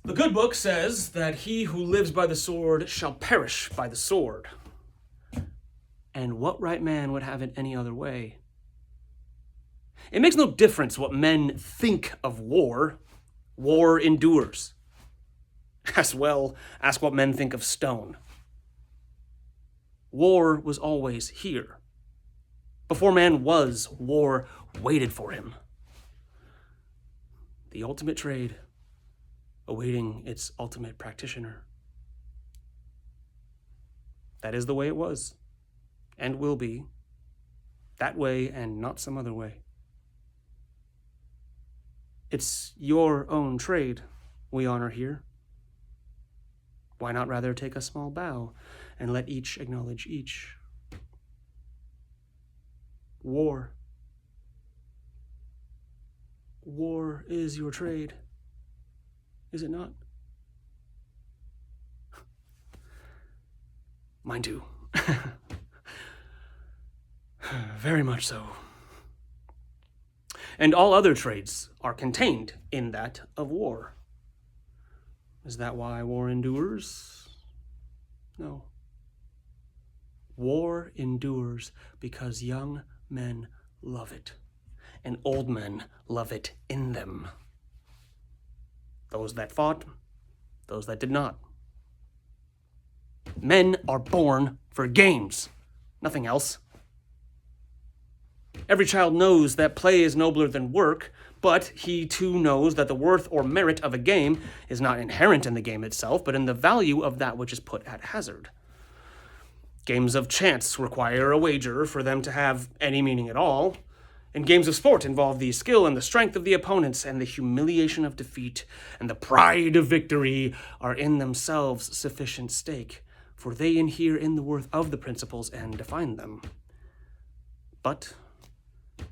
The good book says that he who lives by the sword shall perish by the sword. And what right man would have it any other way? It makes no difference what men think of war. War endures. As well, ask what men think of stone. War was always here. Before man was, war waited for him. The ultimate trade, awaiting its ultimate practitioner. That is the way it was, and will be, that way and not some other way. It's your own trade we honor here. Why not rather take a small bow and let each acknowledge each? War. War is your trade, is it not? Mine too. Very much so. And all other trades are contained in that of war. Is that why war endures? No. War endures because young men love it, and old men love it in them. Those that fought, those that did not. Men are born for games, nothing else. Every child knows that play is nobler than work, but he too knows that the worth or merit of a game is not inherent in the game itself, but in the value of that which is put at hazard. Games of chance require a wager for them to have any meaning at all, and games of sport involve the skill and the strength of the opponents, and the humiliation of defeat and the pride of victory are in themselves sufficient stake, for they inhere in the worth of the principles and define them. But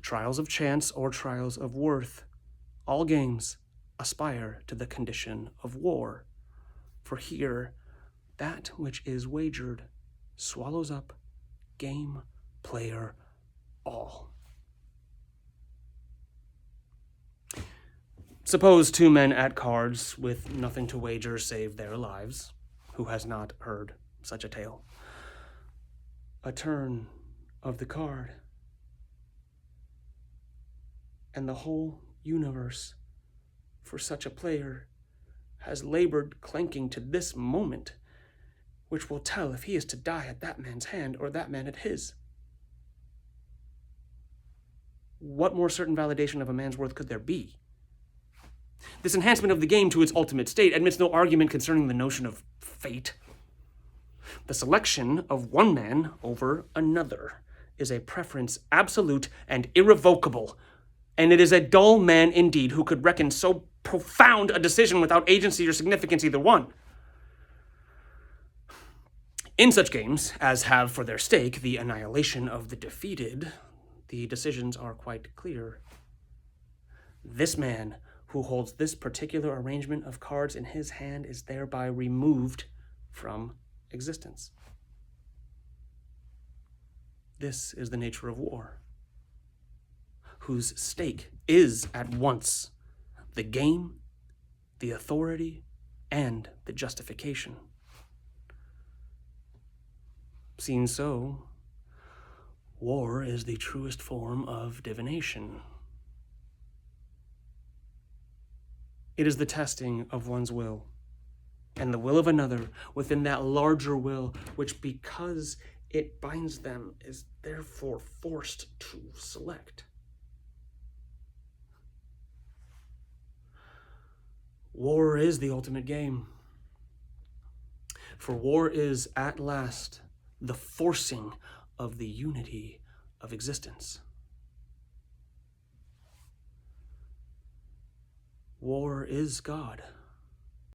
trials of chance or trials of worth, all games aspire to the condition of war, for here that which is wagered swallows up game, player, all. Suppose two men at cards with nothing to wager save their lives. Who has not heard such a tale? A turn of the card, and the whole universe for such a player has labored clanking to this moment, which will tell if he is to die at that man's hand or that man at his. What more certain validation of a man's worth could there be? This enhancement of the game to its ultimate state admits no argument concerning the notion of fate. The selection of one man over another is a preference absolute and irrevocable, and it is a dull man indeed who could reckon so profound a decision without agency or significance either one. In such games as have for their stake the annihilation of the defeated, the decisions are quite clear. This man who holds this particular arrangement of cards in his hand is thereby removed from existence. This is the nature of war, whose stake is at once the game, the authority, and the justification. Seen so, war is the truest form of divination. It is the testing of one's will and the will of another within that larger will, which, because it binds them, is therefore forced to select. War is the ultimate game, for war is at last the forcing of the unity of existence. War is God.